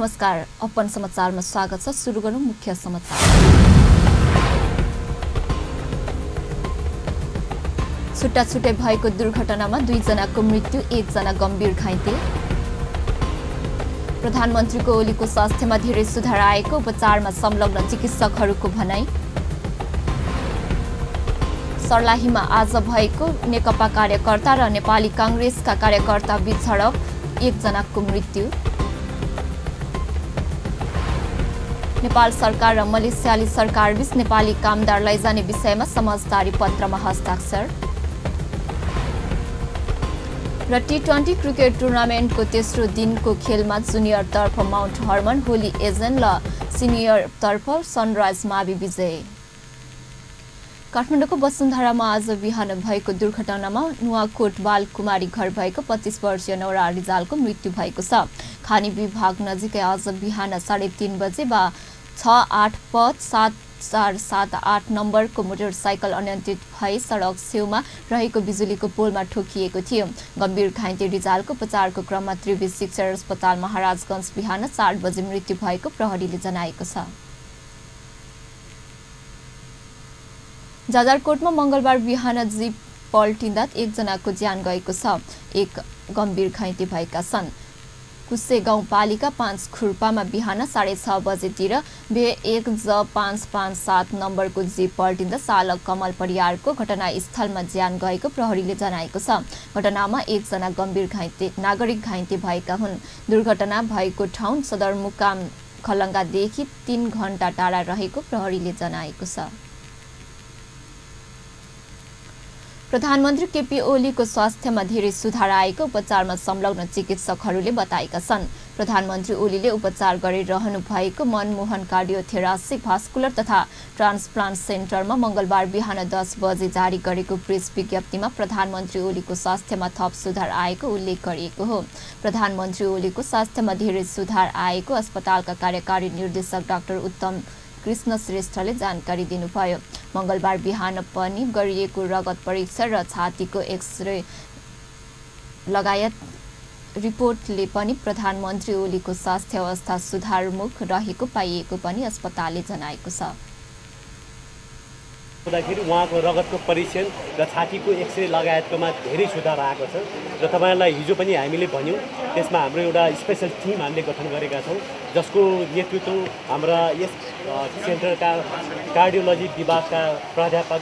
नमस्कार, अपन समाचारमा स्वागत छ। सुरु गरौँ मुख्य समाचार। छुट्टाछुट्टै भएको दुर्घटनामा 2 जनाको मृत्यु, 1 जना गम्भीर घाइते। प्रधानमन्त्रीको ओलीको स्वास्थ्यमा धेरै सुधार आएको, उपचारमा संलग्न चिकित्सकहरूको भनाई। सर्लाहीमा आज भएको नेकपा कार्यकर्ता र नेपाली कांग्रेसका कार्यकर्ता बीच झडप, 1 जनाको मृत्यु। नेपाल सरकार र मलेसियाली सरकारबीच नेपाली कामदार लैजाने विषयमा समझदारी पत्रमा हस्ताक्षर। र T20 क्रिकेट टुर्नामेन्टको तेस्रो दिनको खेलमा जुनियरतर्फ माउन्ट हर्मन, होली एजेन्ट र सिनियरतर्फ सनराइज मावि विजय। काठमाडौँको वसुन्धरामा आज बिहान भएको दुर्घटनामा नुवाकोट बालकुमारी घर भएको 25 वर्षीय नौरा रिजालको मृत्यु भएको छ। खानी विभाग नजिकै आज बिहान 3:30 बजे 68 नम्बरको मोटरसाइकल अनियन्त्रित भई सडक छेउमा रहेको बिजुलीको पोलमा ठोकिएको थियो। गम्भीर घाइते रिजालको उपचारको क्रममा त्रिवी शिक्षण अस्पताल महाराजगञ्ज बिहान 4 बजे मृत्यु भएको प्रहरीले जनाएको छ। जाजरकोटमा मंगलबार बिहान जीप पल्टिँदा 1 जनाको ज्यान गएको छ, 1 गम्भीर घाइते भएका छन्। कुसे गाउँपालिका 5 खुर्पामा बिहान 6:30 बजेतिर B1J557 नम्बरको जीप पल्टिँदा चालक कमल परियारको घटनास्थलमा ज्यान गएको प्रहरीले जनाएको छ। घटनामा 1 जना गम्भीर नागरिक घाइते भएका हुन्। दुर्घटना भएको ठाउँ सदरमुकाम खलङ्गादेखि 3 घण्टा टाढा रहेको प्रहरीले जनाएको छ। प्रधानमन्त्री केपी ओलीको स्वास्थ्यमा धेरै सुधार आएको, उपचारमा संलग्न चिकित्सकहरूले बताएका छन्। प्रधानमन्त्री ओलीले उपचार गरिरहनु भएको मनमोहन कार्डियोथेरासिक भास्कुलर तथा ट्रान्सप्लान्ट सेन्टरमा मंगलबार बिहान 10 बजे जारी गरेको प्रेस विज्ञप्तिमा प्रधानमन्त्री ओलीको स्वास्थ्यमा थप सुधार आएको उल्लेख गरिएको हो। प्रधानमन्त्री ओलीको स्वास्थ्यमा धेरै सुधार आएको अस्पतालका कार्यकारी निर्देशक डाक्टर उत्तम कृष्ण श्रेष्ठले जानकारी दिनुभयो। मंगलबार बिहान पनि गरिएको रगत परीक्षण र छातीको एक्सरे लगायत रिपोर्टले पनि प्रधानमन्त्री ओलीको स्वास्थ्य अवस्था सुधारमुख रहेको पाइएको पनि अस्पतालले जनाएको छ। हुँदाखेरि उहाँको रगतको परीक्षण र छातीको एक्सरे लगायतकोमा धेरै सुधार आएको छ र तपाईहरुलाई हिजो पनि हामीले भन्यौं। त्यसमा हाम्रो एउटा स्पेशल टिम हामीले गठन गरेका छौं, जसको नेतृत्व हाम्रा यस सेन्टरका कार्डियोलोजी विभागका प्राध्यापक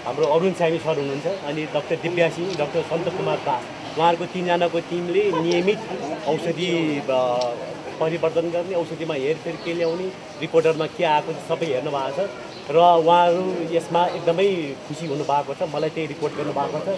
हाम्रो अरुण सामी सर हुनुहुन्छ, अनि डाक्टर दिव्या सिंह, डाक्टर सन्तोष कुमार दास, उहाँहरूको 3 जनाको टिमले नियमित औषधि परिवर्तन गर्ने, औषधिमा हेरफेर के ल्याउने, रिपोर्टरमा के आएको सबै हेर्नु भएको छ र उहाँहरू यसमा एकदमै खुसी हुनु भएको छ। मलाई त्यही रिपोर्ट गर्नु भएको छ।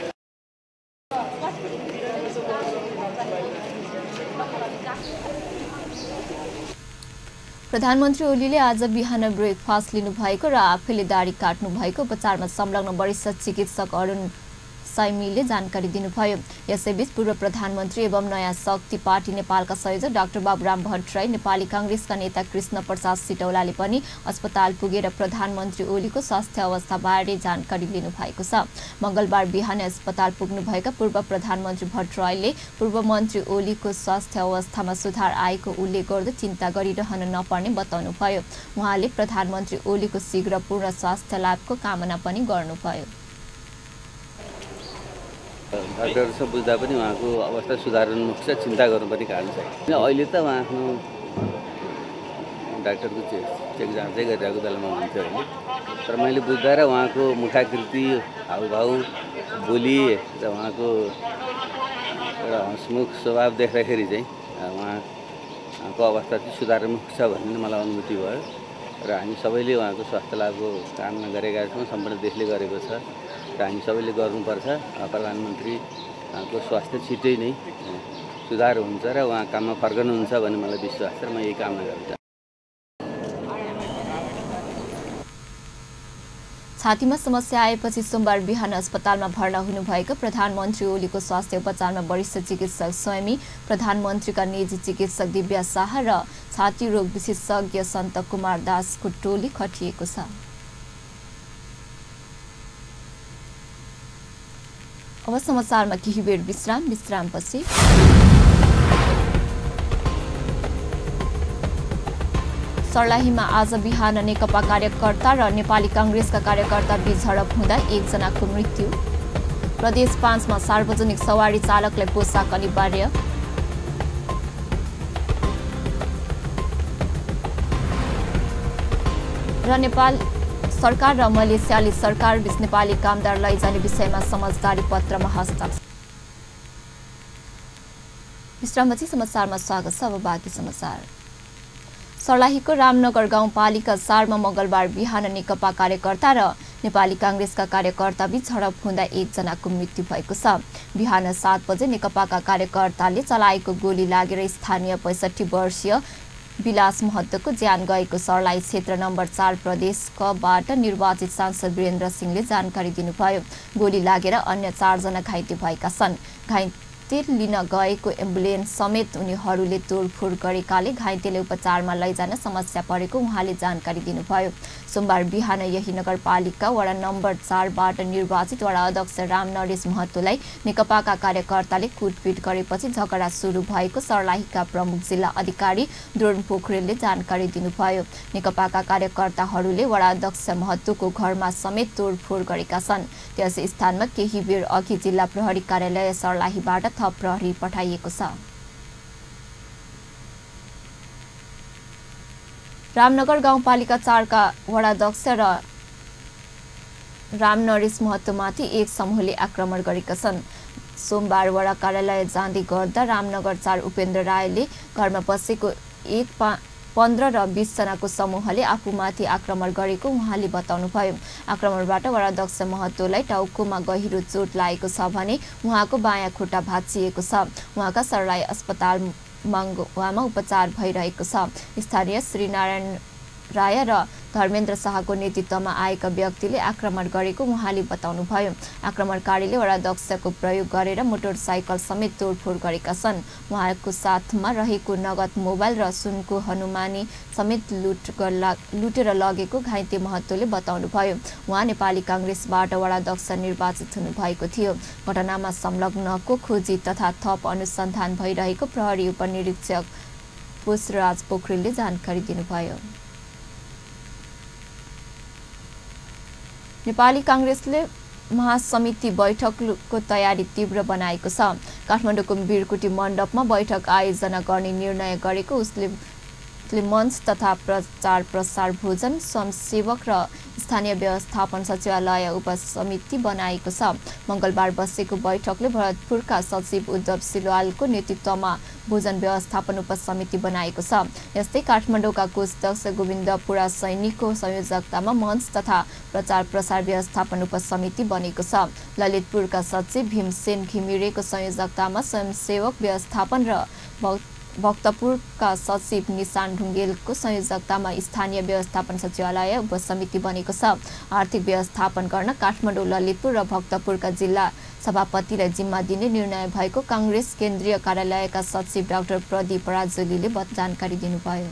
प्रधानमन्त्री ओलीले आज बिहान ब्रेकफास्ट लिनुभएको र आफैले दाढी काट्नु भएको उपचारमा संलग्न वरिष्ठ चिकित्सक अरुण साइमीले जानकारी दिनुभयो। यसैबीच पूर्व प्रधानमन्त्री एवं नयाँ शक्ति पार्टी नेपालका संयोजक डाक्टर बाबुराम भट्टराई, नेपाली कांग्रेसका नेता कृष्ण प्रसाद सिटौलाले पनि अस्पताल पुगेर प्रधानमन्त्री ओलीको स्वास्थ्य अवस्थाबारे जानकारी लिनुभएको छ। मंगलबार बिहान अस्पताल पुग्नुभएका पूर्व प्रधानमन्त्री भट्टराईले पूर्व मन्त्री ओलीको स्वास्थ्य अवस्थामा सुधार आएको उल्लेख गर्दै चिन्ता गरिरहन नपर्ने बताउनुभयो। उहाँले प्रधानमन्त्री ओलीको शीघ्र पूर्ण स्वास्थ्य लाभको कामना पनि गर्नुभयो। डाक्टरसँग बुझ्दा पनि उहाँको अवस्था सुधारोन्मुख छ, चिन्ता गर्नुपर्ने कारण छैन। अहिले त उहाँ आफ्नो डाक्टरको चेक जाँचै गरिरहेको बेलामा हुन्थ्यो होइन, तर मैले बुझ्दा र उहाँको मुखाकृति, हाउभाउ, बोली र उहाँको एउटा हँसमुख स्वभाव देख्दाखेरि चाहिँ उहाँको अवस्था चाहिँ सुधारोन्मुख छ भन्ने मलाई अनुभूति भयो र हामी सबैले उहाँको स्वास्थ्य लाभको कामना गरेका छौँ। सम्पूर्ण देशले गरेको छ र हामी सबैले गर्नुपर्छ। प्रधानमन्त्रीको स्वास्थ्य छिटै नै सुधार हुन्छ र उहाँ काममा फर्कनुहुन्छ भन्ने मलाई विश्वास छ र म यही कामना गर्छु। छातीमा समस्या आएपछि सोमबार बिहान अस्पतालमा भर्ना हुनुभएको प्रधानमन्त्री ओलीको स्वास्थ्य उपचारमा वरिष्ठ चिकित्सक स्वयमी, प्रधानमन्त्रीका निजी चिकित्सक दिव्या शाह र छाती रोग विशेषज्ञ सन्त कुमार दासको टोली खटिएको छ। अब समाचारमा केही बेर विश्रामपछि सर्लाहीमा आज बिहान नेकपा कार्यकर्ता र नेपाली कांग्रेसका कार्यकर्ता बीच झडप हुँदा एकजनाको मृत्यु। प्रदेश 5 मा सार्वजनिक सवारी चालकलाई पोशाक अनिवार्य। र नेपाल सरकार र मलेसियाली सरकार बीच नेपाली कामदार लैजाने विषयमा समझदारी पत्रमा हस्ताक्षर। विश्रामपछि समाचारमा स्वागत छ। अब बाँकी समाचार। सर्लाहीको रामनगर गाउँपालिका 4 मा मंगलबार बिहान नेकपा कार्यकर्ता र नेपाली कांग्रेसका कार्यकर्ता बीच झडप हुँदा एकजनाको मृत्यु भएको छ। बिहान 7 बजे नेकपाका कार्यकर्ताले चलाएको गोली लागेर स्थानीय 65 वर्षीय विलास महतोको ज्यान गएको सर्लाही क्षेत्र नम्बर 4 प्रदेशबाट निर्वाचित सांसद वीरेन्द्र सिंहले जानकारी दिनुभयो। गोली लागेर अन्य 4 जना घाइते भएका छन्। घाइते लिन गएको एम्बुलेन्स समेत उनीहरूले तोडफोड गरेकाले घाइतेले उपचारमा लैजान समस्या परेको उहाँले जानकारी दिनुभयो। सोमबार बिहान यही नगरपालिका वडा नम्बर 4 बाट निर्वाचित वडा अध्यक्ष राम नरेश महतोलाई नेकपाका कार्यकर्ताले कुटपिट गरेपछि झगडा सुरु भएको सर्लाहीका प्रमुख जिल्ला अधिकारी द्रोण पोखरेलले जानकारी दिनुभयो। नेकपाका कार्यकर्ताहरूले वडा अध्यक्ष महतोको घरमा समेत तोडफोड गरेका छन्। त्यस स्थानमा केही बेर अघि जिल्ला प्रहरी कार्यालय सर्लाहीबाट थप प्रहरी पठाइएको छ। रामनगर गाउँपालिका 4 का वडाध्यक्ष र राम नरेश महतोमाथि एक समूहले आक्रमण गरेका छन्। सोमबार वडा कार्यालय जाँदै गर्दा रामनगर 4 उपेन्द्र रायले घरमा बसेको 15 र 20 जनाको समूहले आफूमाथि आक्रमण गरेको उहाँले बताउनुभयो। आक्रमणबाट वडाध्यक्ष महतोलाई टाउकोमा गहिरो चोट लागेको छ भने उहाँको बायाँ खुट्टा भाँचिएको छ। उहाँका सर्लाही अस्पताल मङ्गुवामा उपचार भइरहेको छ। स्थानीय श्रीनारायण राय र धर्मेन्द्र शाहको नेतृत्वमा आएका व्यक्तिले आक्रमण गरेको उहाँले बताउनुभयो। आक्रमणकारीले वडाध्यक्षको प्रयोग गरेर मोटरसाइकल समेत तोडफोड गरेका छन्। उहाँको साथमा रहेको नगद मोबाइल र सुनको हनुमानी समेत लुटेर लगेको घाइते महतोले बताउनुभयो। उहाँ नेपाली कांग्रेसबाट वडाध्यक्ष निर्वाचित हुनुभएको थियो। घटनामा संलग्नको खोजी तथा थप अनुसन्धान भइरहेको प्रहरी उपनिरीक्षक पुष्पराज पोखरेलले जानकारी दिनुभयो। नेपाली कांग्रेसले महासमिति बैठकको तयारी तीव्र बनाएको छ। काठमाडौँको वीरकुटी मण्डपमा बैठक आयोजना गर्ने निर्णय गरेको उसले मञ्च तथा प्रचार प्रसार भोजन स्वयंसेवक र स्थानीय व्यवस्थापन सचिवालय उपसमिति बनाएको छ। मंगलबार बसेको बैठकले भरतपुरका सचिव उद्धव सिलवालको नेतृत्वमा भोजन व्यवस्थापन उपसमिति बनाएको छ। यस्तै काठमाडौँका कोषाध्यक्ष गोविन्दपुरा सैनिकको संयोजकतामा मञ्च तथा प्रचार प्रसार व्यवस्थापन उपसमिति बनेको छ। ललितपुरका सचिव भीमसेन घिमिरेको संयोजकतामा स्वयंसेवक व्यवस्थापन र भक्तपुरका सचिव निशान ढुङ्गेलको संयोजकतामा स्थानीय व्यवस्थापन सचिवालय उपसमिति बनेको छ। आर्थिक व्यवस्थापन गर्न काठमाडौँ, ललितपुर र भक्तपुरका जिल्ला सभापतिलाई जिम्मा दिने निर्णय भएको कांग्रेस केन्द्रीय कार्यालयका सचिव डाक्टर प्रदीप पराजुलीले जानकारी दिनुभयो।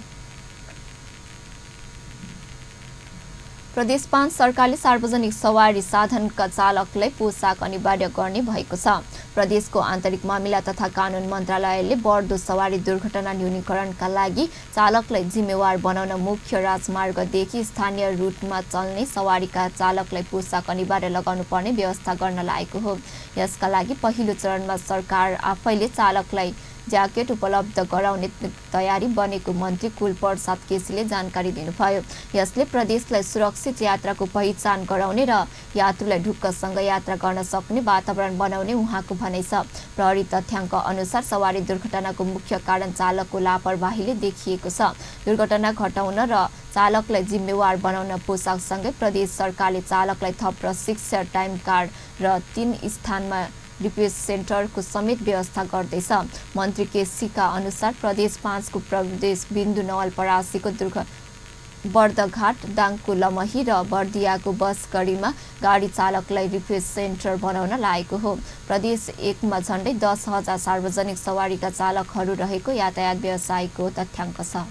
प्रदेश 5 सरकारले सार्वजनिक सवारी साधनका चालकलाई पोशाक अनिवार्य गर्ने भएको छ। प्रदेशको आन्तरिक मामिला तथा कानून मन्त्रालयले बढ्दो सवारी दुर्घटना न्यूनीकरणका लागि चालकलाई जिम्मेवार बनाउन मुख्य राजमार्गदेखि स्थानीय रूटमा चल्ने सवारीका चालकलाई पोशाक अनिवार्य लगाउनु पर्ने व्यवस्था गर्न लागेको हो। यसका लागि पहिलो चरणमा सरकार आफैले चालकलाई ज्याकेट उपलब्ध गराउने तयारी बनेको मन्त्री कुलप्रसाद केसीले जानकारी दिनुभयो। यसले प्रदेशलाई सुरक्षित यात्राको पहिचान गराउने र यात्रुलाई ढुक्कसँग यात्रा गर्न सक्ने वातावरण बनाउने उहाँको भनाइ छ। प्रहरी तथ्याङ्क अनुसार सवारी दुर्घटनाको मुख्य कारण चालकको लापरवाहीले देखिएको छ। दुर्घटना घटाउन र चालकलाई जिम्मेवार बनाउन पोशाकसँगै प्रदेश सरकारले चालकलाई थप प्रशिक्षण, टाइम कार्ड र 3 स्थानमा रिपेयर सेन्टरको समेत व्यवस्था गर्दैछ। मन्त्री केसीका अनुसार प्रदेश 5 को प्रदेश बिन्दु नवलपरासीको बर्दघाट, दाङको लमही र बर्दियाको बस गढीमा गाडी चालकलाई रिपेयर सेन्टर बनाउन लागेको हो। प्रदेश 1 मा झण्डै 10,000 सार्वजनिक सवारीका चालकहरू रहेको यातायात व्यवसायको तथ्याङ्क छ।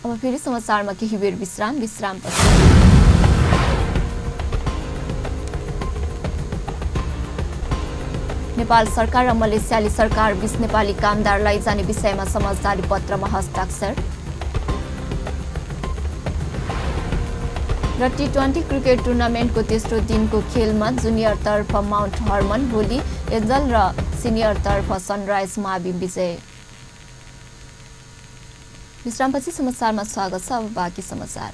अब फेरि समाचारमा केही बेर विश्रामपछि नेपाल सरकार र मलेसियाली सरकार बीच नेपाली कामदार लैजाने विषयमा समझदारी पत्रमा हस्ताक्षर। र टी20 क्रिकेट टुर्नामेन्टको तेस्रो दिनको खेलमा जुनियरतर्फ माउन्ट हर्मन, होली एन्जल र सिनियरतर्फ सनराइज मावि विजय। विश्रामपछि समाचारमा स्वागत छ। अब बाँकी समाचार।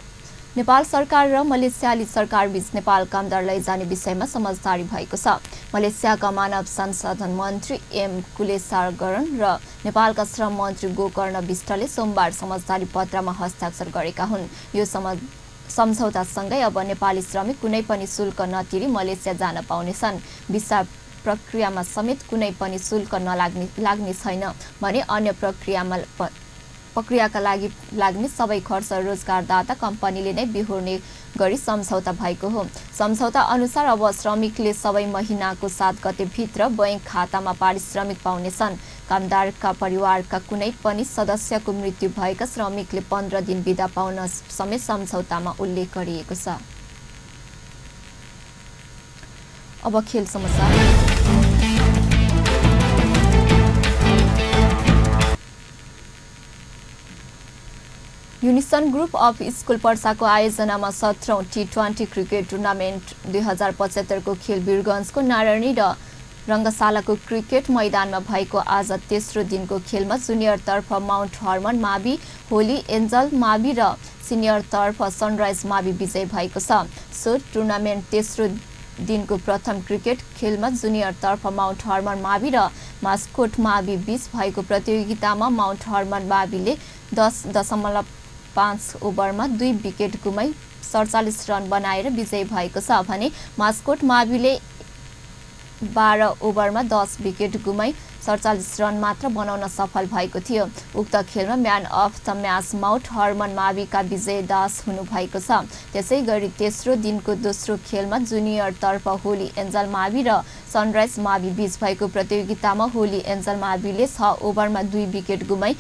नेपाल सरकार र मलेसियाली सरकार बीच नेपाल कामदार लैजाने विषयमा समझदारी भएको छ। मलेसियाका मानव संसाधन मन्त्री एम कुलेसागरन र नेपालका श्रम मन्त्री गोकर्ण विष्टले सोमबार समझदारी पत्रमा हस्ताक्षर गरेका हुन्। यो सम्झौतासँगै अब नेपाली श्रमिक कुनै पनि शुल्क नतिरी मलेसिया जान पाउनेछन्। भिसा प्रक्रियामा समेत कुनै पनि शुल्क लाग्ने छैन भने अन्य प्रक्रियाका लागि लाग्ने सबै खर्च रोजगारदाता कम्पनीले नै बिहोर्ने गरी सम्झौता भएको हो। सम्झौता अनुसार अब श्रमिकले सबै महिनाको 7 गते भित्र बैंक खातामा पारिश्रमिक पाउनेछन्। कामदारका परिवारका कुनै पनि सदस्यको मृत्यु भएका श्रमिकले 15 दिन बिदा पाउन समेत सम्झौतामा उल्लेख गरिएको छ। अब खेल समाचार। युनिसन ग्रुप अफ स्कुल पर्साको आयोजनामा 17औं टी20 क्रिकेट टुर्नामेन्ट 2075 को खेल वीरगञ्जको नारायणी र रङ्गशालाको क्रिकेट मैदानमा भएको आज तेस्रो दिनको खेलमा जुनियरतर्फ माउन्ट हर्मन मावि, होली एन्जल मावि र सिनियरतर्फ सनराइज मावि विजय भएको छ। सो टुर्नामेन्ट तेस्रो दिनको प्रथम क्रिकेट खेलमा जुनियरतर्फ माउन्ट हर्मन मावि र मास्कोट मावि बीच भएको प्रतियोगितामा माउन्ट हर्मन माविले 10.5 ओभरमा 2 विकेट गुमाई 47 रन बनाएर विजयी भएको छ भने मास्कोट माविले 12 ओभरमा 10 विकेट गुमाई 47 रन मात्र बनाउन सफल भएको थियो। उक्त खेलमा man of the match Mount Hermon माविका विजय दास हुनुभएको छ। त्यसैगरी तेस्रो दिनको दोस्रो खेलमा जुनियरतर्फ होली एन्जल मावि र सनराइज मावि बीच भएको प्रतियोगितामा होली एन्जल माविले 6 ओभरमा 2 विकेट गुमाई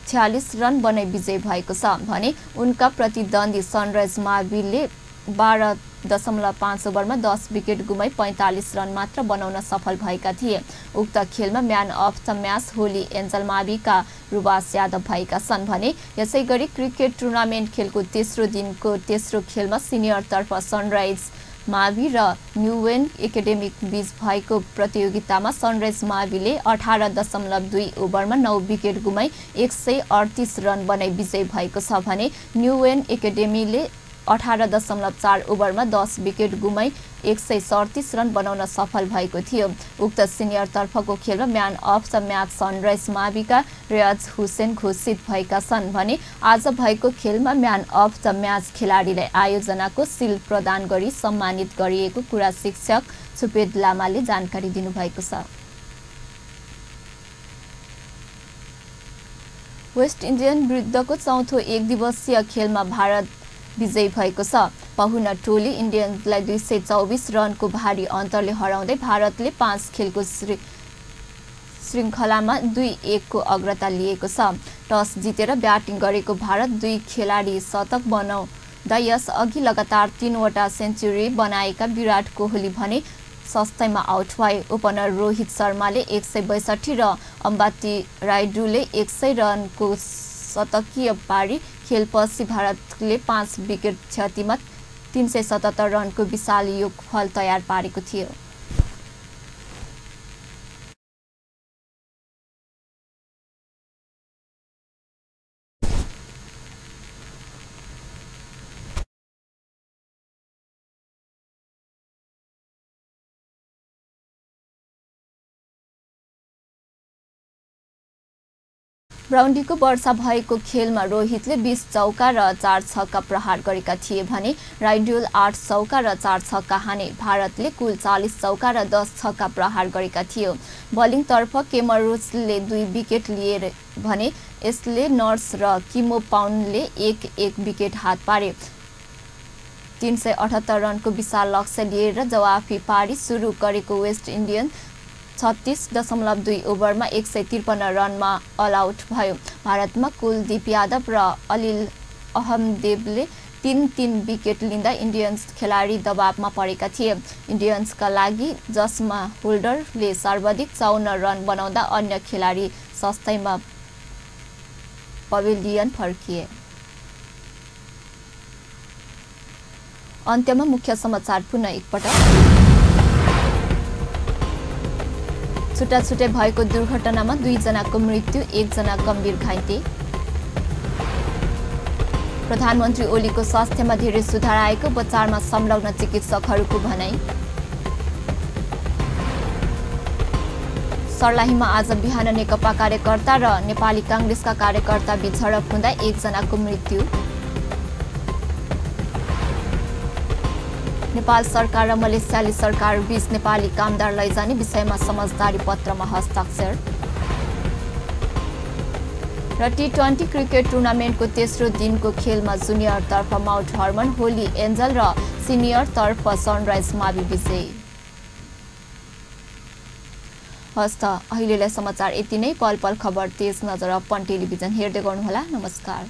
46 रन बनाई विजय भएको छ भने उनका प्रतिद्वन्दी सनराइज माविले 12.5 ओभरमा 10 विकेट गुमाई 45 रन मात्र बनाउन सफल भएका थिए। उक्त खेलमा man of the match Holy Angel माविका रुबास यादव भएका छन् भने यसैगरी क्रिकेट टुर्नामेन्ट खेलको तेस्रो दिनको तेस्रो खेलमा सिनियरतर्फ सनराइज मावि र न्युवेन एकाडेमिक बीच भएको प्रतियोगितामा सनराइज माविले 18.2 ओभरमा 9 विकेट गुमाई 138 रन बनाई विजय भएको छ भने न्युवेन एकाडेमीले 18.4 ओभरमा 10 विकेट गुमाई 137 रन बनाउन सफल भएको थियो। उक्त सिनियरतर्फको खेलमा man of the match Sunrise माविका रियाज हुसेन घोषित भएका छन् भने आज भएको खेलमा म्यान अफ द म्याच खेलाडीलाई आयोजनाको सिल प्रदान गरी सम्मानित गरिएको कुरा शिक्षक सुपेद लामाले जानकारी दिनुभएको छ। वेस्ट इन्डियन विरुद्धको चौथो एक दिवसीय खेलमा भारत विजयी भएको छ। पहुना टोली इन्डियन्सलाई 224 रनको भारी अन्तरले हराउँदै भारतले 5 खेलको श्रृङ्खलामा 2-1 को अग्रता लिएको छ। टस जितेर ब्याटिङ गरेको भारत 2 खेलाडी शतक बनाउँदा यसअघि लगातार 3 वटा सेन्चुरी बनाएका विराट कोहली भने सस्तैमा आउट भए। ओपनर रोहित शर्माले 162 र अम्बाती रायडूले 100 रनको शतकीय पारी खेलपछि भारतले 5 विकेट क्षतिमा 377 रनको विशाल योगफल तयार पारेको थियो। ब्राउन्डीको वर्षा भएको खेलमा रोहितले 20 चौका र 4 छक्का प्रहार गरेका थिए भने राइडुल 8 चौका र 4 छक्का हाने। भारतले कुल 40 चौका र 10 छक्का प्रहार गरेका थियो। बलिङतर्फ केमरोजले 2 विकेट लिए भने यसले नर्स र किमो पाउन्डले 1-1 विकेट हात पारे। 378 रनको विशाल लक्ष्य लिएर जवाफी पारी सुरु गरेको वेस्ट इन्डियन 36.2 ओभरमा 153 रनमा अल आउट भयो। भारतमा कुलदीप यादव र अलिल अहमदेवले 3-3 विकेट लिँदा इन्डियन्स खेलाडी दबावमा परेका थिए। इन्डियन्सका लागि जसमा होल्डरले सर्वाधिक 54 रन बनाउँदा अन्य खेलाडी सस्तैमा पवेलियन फर्किए। अन्त्यमा मुख्य समाचार पुनः एकपटक। छुट्टाछुट्टै भएको दुर्घटनामा 2 जनाको मृत्यु, 1 जना गम्भीर घाइते। प्रधानमन्त्री ओलीको स्वास्थ्यमा धेरै सुधार आएको उपचारमा संलग्न चिकित्सकहरूको भनाई। सर्लाहीमा आज बिहान नेकपा कार्यकर्ता र नेपाली कांग्रेसका कार्यकर्ता बीच झडप हुँदा 1 जनाको मृत्यु। नेपाल सरकार र मलेसियाली सरकार बीच नेपाली कामदार लैजाने विषयमा समझदारी पत्रमा हस्ताक्षर। र T20 क्रिकेट टुर्नामेन्टको तेस्रो दिनको खेलमा जुनियर तर्फ माउन्ट हर्मन, होली एन्जल र सिनियर तर्फ सनराइज मावि विजयी। हस्त अहिलेलाई समाचार यति नै। पल पल खबर तेज नजर अपन टेलिभिजन हेर्दै गर्नुहोला। नमस्कार।